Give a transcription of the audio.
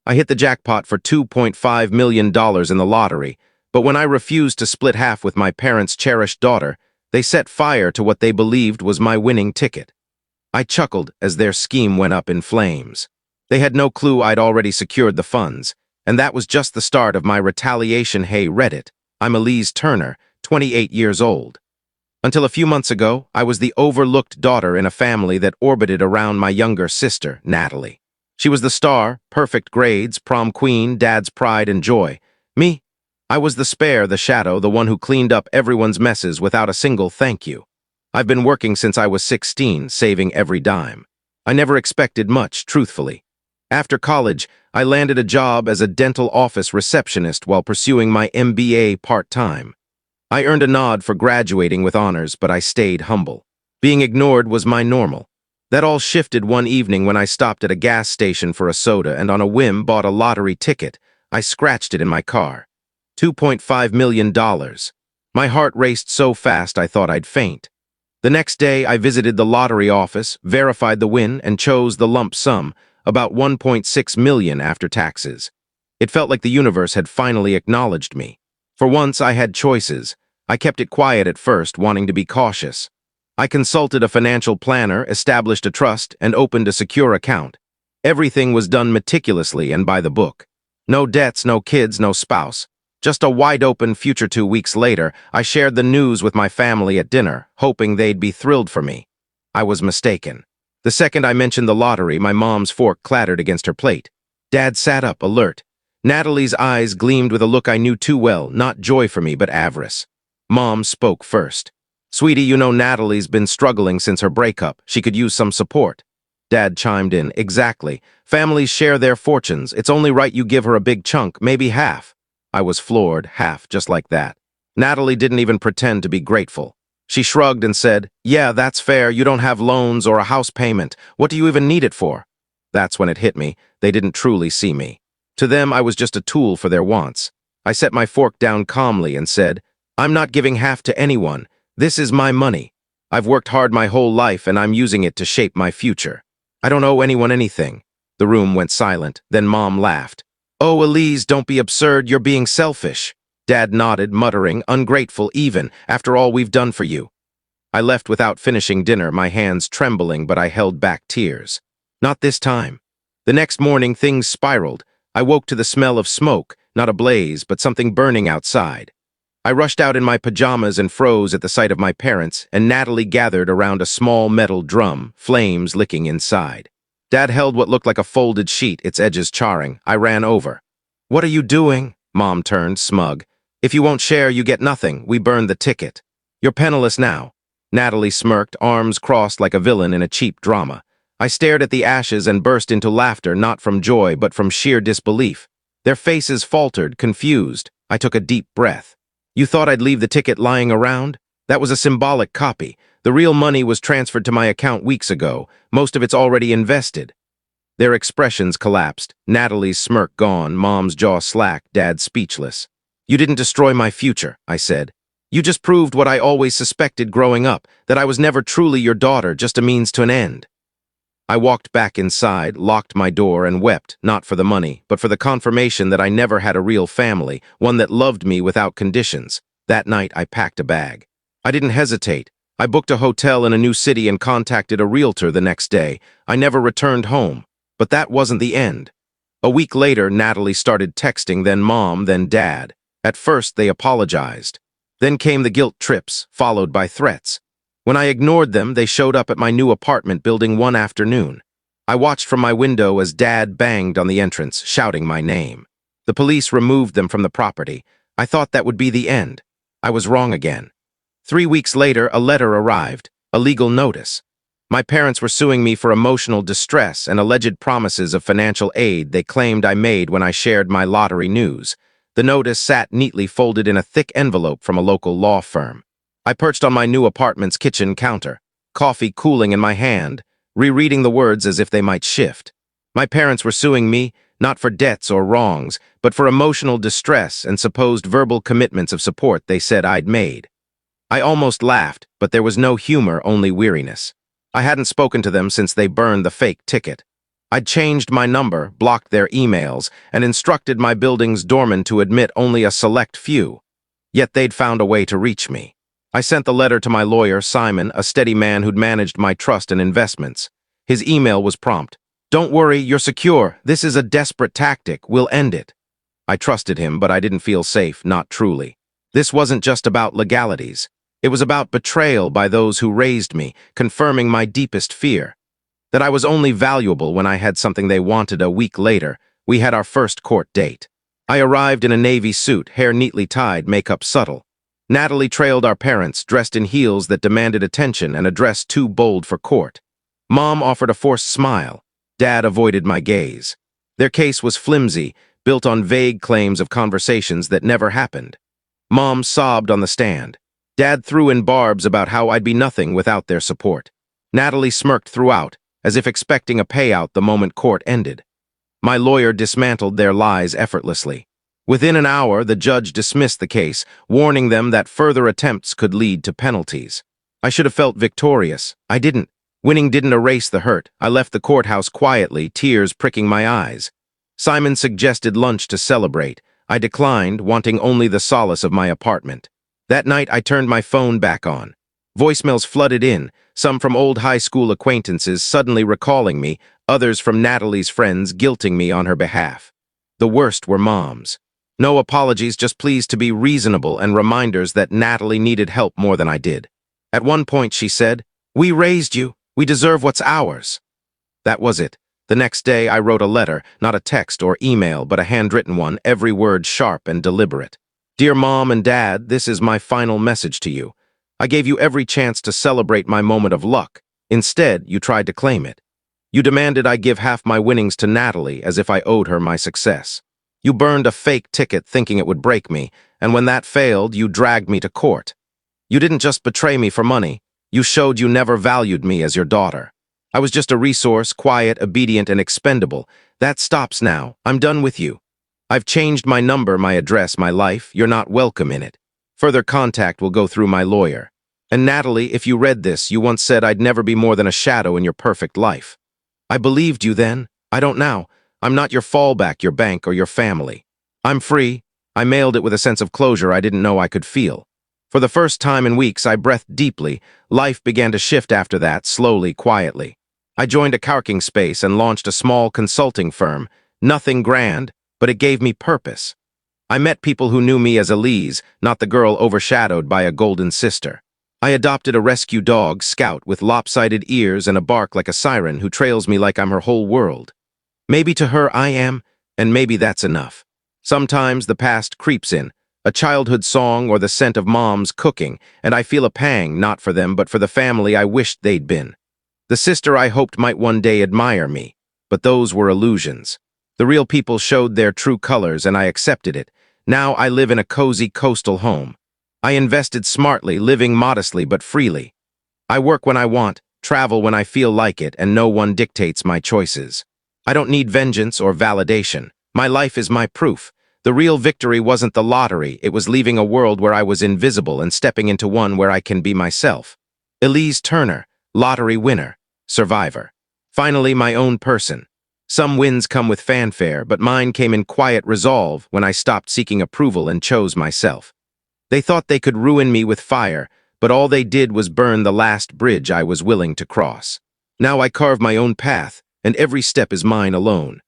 I hit the jackpot for $2.5 million in the lottery, but when I refused to split half with my parents' cherished daughter, they set fire to what they believed was my winning ticket. I chuckled as their scheme went up in flames. They had no clue I'd already secured the funds, and that was just the start of my retaliation. Hey, Reddit, I'm Elise Turner, 28 years old. Until a few months ago, I was the overlooked daughter in a family that orbited around my younger sister, Natalie. She was the star, perfect grades, prom queen, dad's pride and joy. Me? I was the spare, the shadow, the one who cleaned up everyone's messes without a single thank you. I've been working since I was 16, saving every dime. I never expected much, truthfully. After college, I landed a job as a dental office receptionist while pursuing my MBA part-time. I earned a nod for graduating with honors, but I stayed humble. Being ignored was my normal. That all shifted one evening when I stopped at a gas station for a soda and on a whim bought a lottery ticket. I scratched it in my car. $2.5 million. My heart raced so fast I thought I'd faint. The next day, I visited the lottery office, verified the win, and chose the lump sum, about $1.6 million after taxes. It felt like the universe had finally acknowledged me. For once, I had choices. I kept it quiet at first, wanting to be cautious. I consulted a financial planner, established a trust, and opened a secure account. Everything was done meticulously and by the book. No debts, no kids, no spouse. Just a wide-open future. 2 weeks later, I shared the news with my family at dinner, hoping they'd be thrilled for me. I was mistaken. The second I mentioned the lottery, my mom's fork clattered against her plate. Dad sat up, alert. Natalie's eyes gleamed with a look I knew too well, not joy for me, but avarice. Mom spoke first. "Sweetie, you know Natalie's been struggling since her breakup. She could use some support." Dad chimed in, "Exactly. Families share their fortunes. It's only right you give her a big chunk, maybe half." I was floored, half, just like that. Natalie didn't even pretend to be grateful. She shrugged and said, "Yeah, that's fair. You don't have loans or a house payment. What do you even need it for?" That's when it hit me. They didn't truly see me. To them, I was just a tool for their wants. I set my fork down calmly and said, "I'm not giving half to anyone. This is my money. I've worked hard my whole life and I'm using it to shape my future. I don't owe anyone anything." The room went silent. Then Mom laughed. "Oh, Elise, don't be absurd. You're being selfish." Dad nodded, muttering, "Ungrateful even, after all we've done for you." I left without finishing dinner, my hands trembling, but I held back tears. Not this time. The next morning, things spiraled. I woke to the smell of smoke, not a blaze, but something burning outside. I rushed out in my pajamas and froze at the sight of my parents, and Natalie gathered around a small metal drum, flames licking inside. Dad held what looked like a folded sheet, its edges charring. I ran over. "What are you doing?" Mom turned, smug. "If you won't share, you get nothing. We burned the ticket. You're penniless now." Natalie smirked, arms crossed like a villain in a cheap drama. I stared at the ashes and burst into laughter, not from joy, but from sheer disbelief. Their faces faltered, confused. I took a deep breath. "You thought I'd leave the ticket lying around? That was a symbolic copy. The real money was transferred to my account weeks ago. Most of it's already invested." Their expressions collapsed. Natalie's smirk gone, Mom's jaw slack, Dad speechless. "You didn't destroy my future," I said. "You just proved what I always suspected growing up, that I was never truly your daughter, just a means to an end." I walked back inside, locked my door, and wept, not for the money, but for the confirmation that I never had a real family, one that loved me without conditions. That night, I packed a bag. I didn't hesitate. I booked a hotel in a new city and contacted a realtor the next day. I never returned home. But that wasn't the end. A week later, Natalie started texting, then Mom, then Dad. At first, they apologized. Then came the guilt trips, followed by threats. When I ignored them, they showed up at my new apartment building one afternoon. I watched from my window as Dad banged on the entrance, shouting my name. The police removed them from the property. I thought that would be the end. I was wrong again. 3 weeks later, a letter arrived, a legal notice. My parents were suing me for emotional distress and alleged promises of financial aid they claimed I made when I shared my lottery news. The notice sat neatly folded in a thick envelope from a local law firm. I perched on my new apartment's kitchen counter, coffee cooling in my hand, rereading the words as if they might shift. My parents were suing me, not for debts or wrongs, but for emotional distress and supposed verbal commitments of support they said I'd made. I almost laughed, but there was no humor, only weariness. I hadn't spoken to them since they burned the fake ticket. I'd changed my number, blocked their emails, and instructed my building's doorman to admit only a select few. Yet they'd found a way to reach me. I sent the letter to my lawyer, Simon, a steady man who'd managed my trust and investments. His email was prompt. "Don't worry, you're secure. This is a desperate tactic. We'll end it." I trusted him, but I didn't feel safe, not truly. This wasn't just about legalities. It was about betrayal by those who raised me, confirming my deepest fear. That I was only valuable when I had something they wanted. A week later, we had our first court date. I arrived in a navy suit, hair neatly tied, makeup subtle. Natalie trailed our parents, dressed in heels that demanded attention and a dress too bold for court. Mom offered a forced smile. Dad avoided my gaze. Their case was flimsy, built on vague claims of conversations that never happened. Mom sobbed on the stand. Dad threw in barbs about how I'd be nothing without their support. Natalie smirked throughout, as if expecting a payout the moment court ended. My lawyer dismantled their lies effortlessly. Within an hour, the judge dismissed the case, warning them that further attempts could lead to penalties. I should have felt victorious. I didn't. Winning didn't erase the hurt. I left the courthouse quietly, tears pricking my eyes. Simon suggested lunch to celebrate. I declined, wanting only the solace of my apartment. That night, I turned my phone back on. Voicemails flooded in, some from old high school acquaintances suddenly recalling me, others from Natalie's friends guilting me on her behalf. The worst were Mom's. No apologies, just pleased to be reasonable and reminders that Natalie needed help more than I did. At one point, she said, "We raised you. We deserve what's ours." That was it. The next day, I wrote a letter, not a text or email, but a handwritten one, every word sharp and deliberate. "Dear Mom and Dad, this is my final message to you. I gave you every chance to celebrate my moment of luck. Instead, you tried to claim it. You demanded I give half my winnings to Natalie as if I owed her my success. You burned a fake ticket thinking it would break me, and when that failed, you dragged me to court. You didn't just betray me for money. You showed you never valued me as your daughter. I was just a resource, quiet, obedient, and expendable. That stops now. I'm done with you. I've changed my number, my address, my life. You're not welcome in it. Further contact will go through my lawyer. And Natalie, if you read this, you once said I'd never be more than a shadow in your perfect life. I believed you then. I don't now. I'm not your fallback, your bank, or your family. I'm free. I mailed it with a sense of closure I didn't know I could feel. For the first time in weeks, I breathed deeply. Life began to shift after that, slowly, quietly. I joined a co-working space and launched a small consulting firm. Nothing grand, but it gave me purpose. I met people who knew me as Elise, not the girl overshadowed by a golden sister. I adopted a rescue dog, Scout, with lopsided ears and a bark like a siren who trails me like I'm her whole world. Maybe to her I am, and maybe that's enough. Sometimes the past creeps in, a childhood song or the scent of Mom's cooking, and I feel a pang, not for them, but for the family I wished they'd been. The sister I hoped might one day admire me, but those were illusions. The real people showed their true colors, and I accepted it. Now I live in a cozy coastal home. I invested smartly, living modestly but freely. I work when I want, travel when I feel like it, and no one dictates my choices. I don't need vengeance or validation. My life is my proof. The real victory wasn't the lottery. It was leaving a world where I was invisible and stepping into one where I can be myself. Elise Turner, lottery winner, survivor. Finally, my own person. Some wins come with fanfare, but mine came in quiet resolve when I stopped seeking approval and chose myself. They thought they could ruin me with fire, but all they did was burn the last bridge I was willing to cross. Now I carve my own path, and every step is mine alone.